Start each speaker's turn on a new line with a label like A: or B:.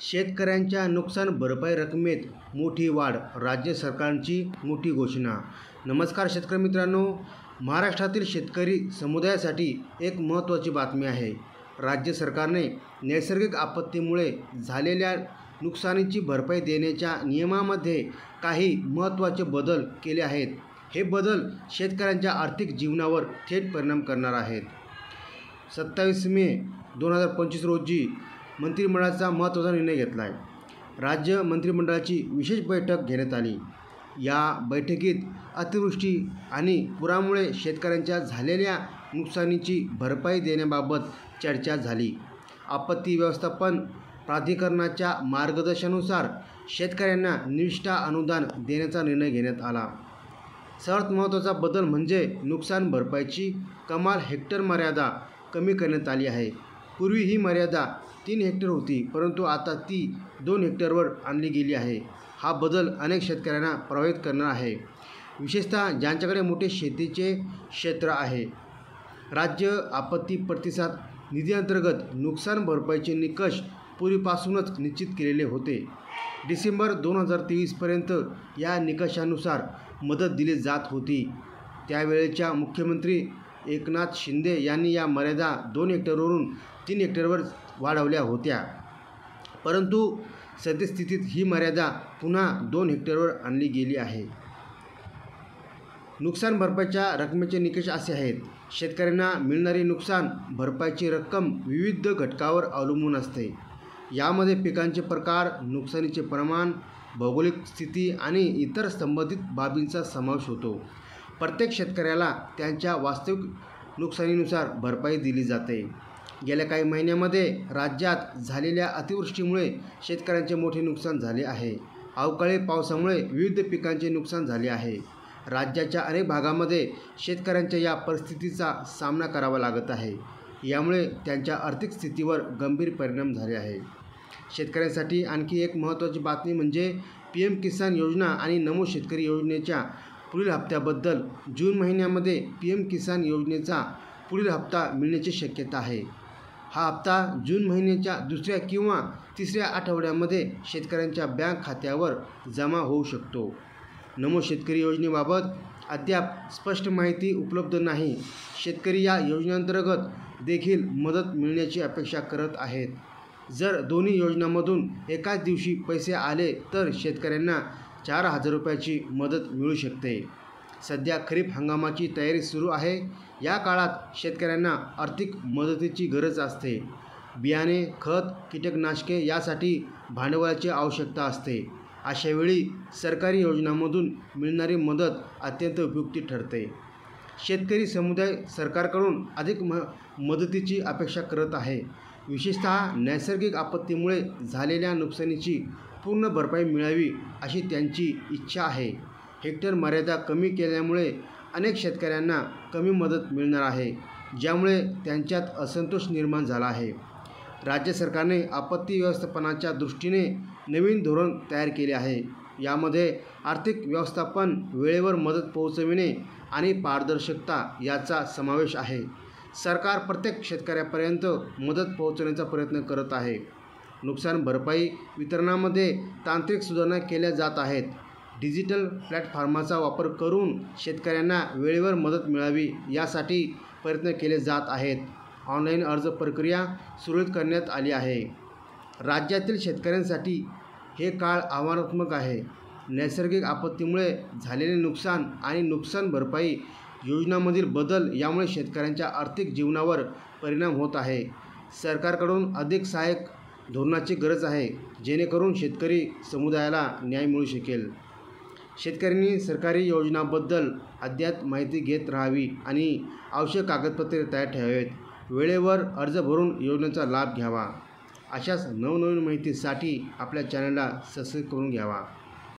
A: शेतकऱ्यांच्या नुकसान भरपाई रकमेत मोठी वाढ, राज्य सरकारची मोठी घोषणा. नमस्कार शेतकरी मित्रांनो, महाराष्ट्रातील शेतकरी समुदायासाठी एक महत्त्वाची बातमी आहे. राज्य सरकारने नैसर्गिक आपत्तीमुळे झालेल्या नुकसानीची भरपाई देण्याच्या नियमामध्ये काही महत्त्वाचे बदल केले आहेत. हे बदल शेतकऱ्यांच्या आर्थिक जीवनावर थेट परिणाम करणार आहेत. 27 मे 2025 रोजी मंत्रिमंडळाचा महत्त्वाचा निर्णय घेतला आहे. राज्य मंत्रिमंडळाची विशेष बैठक घेण्यात आली. या बैठकीत अतिवृष्टी आणि पुरामुळे शेतकऱ्यांच्या झालेल्या नुकसानीची भरपाई देण्याबाबत चर्चा झाली. आपत्ती व्यवस्थापन प्राधिकरणाच्या मार्गदर्शनानुसार शेतकऱ्यांना निविष्ठ अनुदान देण्याचा निर्णय घेण्यात आला. सर्वात महत्त्वाचा बदल म्हणजे नुकसान भरपाईची कमाल हेक्टर मर्यादा कमी करण्यात आली आहे. पूर्वी ही मर्यादा 3 हेक्टर होती, परंतु आता ती 2 हेक्टरवर आणली गेली आहे. हा बदल अनेक शेतकऱ्यांना प्रभावित करणार आहे, विशेषतः ज्यांच्याकडे मोठे शेतीचे क्षेत्र आहे. राज्य आपत्ती प्रतिसाद निधीअंतर्गत नुकसान भरपाईचे निकष पूर्वीपासूनच निश्चित केलेले होते. डिसेंबर 2023 पर्यंत या निकषानुसार मदत दिली जात होती. त्यावेळेच्या मुख्यमंत्री एकनाथ शिंदे यांनी या मर्यादा 2 हेक्टरवरून 3 हेक्टरवर वाढवल्या होत्या, परंतु सद्यस्थितीत ही मर्यादा पुन्हा 2 हेक्टरवर आणली गेली आहे. नुकसान भरपाईच्या रकमेचे निकष असे आहेत. शेतकऱ्यांना मिळणारी नुकसान भरपाईची रक्कम विविध घटकावर अवलंबून असते. यामध्ये पिकांचे प्रकार, नुकसानीचे प्रमाण, भौगोलिक स्थिती आणि इतर संबंधित बाबींचा समावेश होतो. प्रत्येक शेतकऱ्याला त्यांच्या वास्तविक नुकसानीनुसार भरपाई दिली जाते. गेल्या काही महिन्यांमध्ये राज्यात झालेल्या अतिवृष्टीमुळे शेतकऱ्यांचे मोठे नुकसान झाले आहे. अवकाळी पावसामुळे विविध पिकांचे नुकसान झाले आहे. राज्याच्या अनेक भागामध्ये शेतकऱ्यांच्या या परिस्थितीचा सामना करावा लागत आहे. यामुळे त्यांच्या आर्थिक स्थितीवर गंभीर परिणाम झाले आहे. शेतकऱ्यांसाठी आणखी एक महत्त्वाची बातमी म्हणजे PM किसान योजना आणि नमो शेतकरी योजनेच्या पुढील हप्त्याबद्दल. जून महिन्यामध्ये PM किसान योजनेचा पुढील हप्ता मिळण्याची शक्यता आहे. हा हप्ता जून महिन्याच्या 2ऱ्या किंवा 3ऱ्या आठवड्यामध्ये शेतकऱ्यांच्या बँक खात्यावर जमा होऊ शकतो. नमो शेतकरी योजनेबाबत अद्याप स्पष्ट माहिती उपलब्ध नाही. शेतकरी या योजनेअंतर्गत देखील मदत मिळण्याची अपेक्षा करत आहेत. जर दोन्ही योजनांमधून एकाच दिवशी पैसे आले तर शेतकऱ्यांना 4,000 रुपयाची मदत मिळू शकते. सध्या खरीप हंगामाची तयारी सुरू आहे. या काळात शेतकऱ्यांना आर्थिक मदतीची गरज असते. बियाणे, खत, कीटकनाशके यासाठी भांडवलाची आवश्यकता असते. अशावेळी सरकारी योजनांमधून मिळणारी मदत अत्यंत उपयुक्त ठरते. शेतकरी समुदाय सरकारकडून अधिक मदतीची अपेक्षा करत आहे. विशेषतः नैसर्गिक आपत्तीमुळे झालेल्या नुकसानीची पूर्ण भरपाई मिळावी अशी त्यांची इच्छा आहे. हेक्टर मर्यादा कमी केल्यामुळे अनेक शेतकऱ्यांना कमी मदत मिळणार आहे, ज्यामुळे त्यांच्यात असंतोष निर्माण झाला आहे. राज्य सरकारने आपत्ती व्यवस्थापनाच्या दृष्टीने नवीन धोरण तयार केले आहे. यामध्ये आर्थिक व्यवस्थापन, वेळेवर मदत पोहोचविणे आणि पारदर्शकता याचा समावेश आहे. सरकार प्रत्येक शेतकऱ्यापर्यंत मदत पोहोचवण्याचा प्रयत्न करत आहे. नुकसान भरपाई वितरणामध्ये तांत्रिक सुधारणा केल्या जात आहेत. डिजिटल प्लॅटफॉर्मचा वापर करून शेतकऱ्यांना वेळेवर मदत मिळावी यासाठी प्रयत्न केले जात आहेत. ऑनलाईन अर्ज प्रक्रिया सुरळीत करण्यात आली आहे. राज्यातील शेतकऱ्यांसाठी हे काळ आव्हानात्मक आहे. नैसर्गिक आपत्तीमुळे झालेले नुकसान आणि नुकसान भरपाई योजनांमधील बदल यामुळे शेतकऱ्यांच्या आर्थिक जीवनावर परिणाम होत आहे. सरकारकडून अधिक सहाय्यक धोरणाची गरज आहे, जेणेकरून शेतकरी समुदायाला न्याय मिळू शकेल. शेतकऱ्यांनी सरकारी योजनांबद्दल अद्ययावत माहिती घेत राहावी आणि आवश्यक कागदपत्रे तयार ठेवावीत. वेळेवर अर्ज भरून योजनेचा लाभ घ्यावा. अशाच नवनवीन माहितीसाठी आपल्या चॅनलला सबस्क्राईब करून घ्यावा.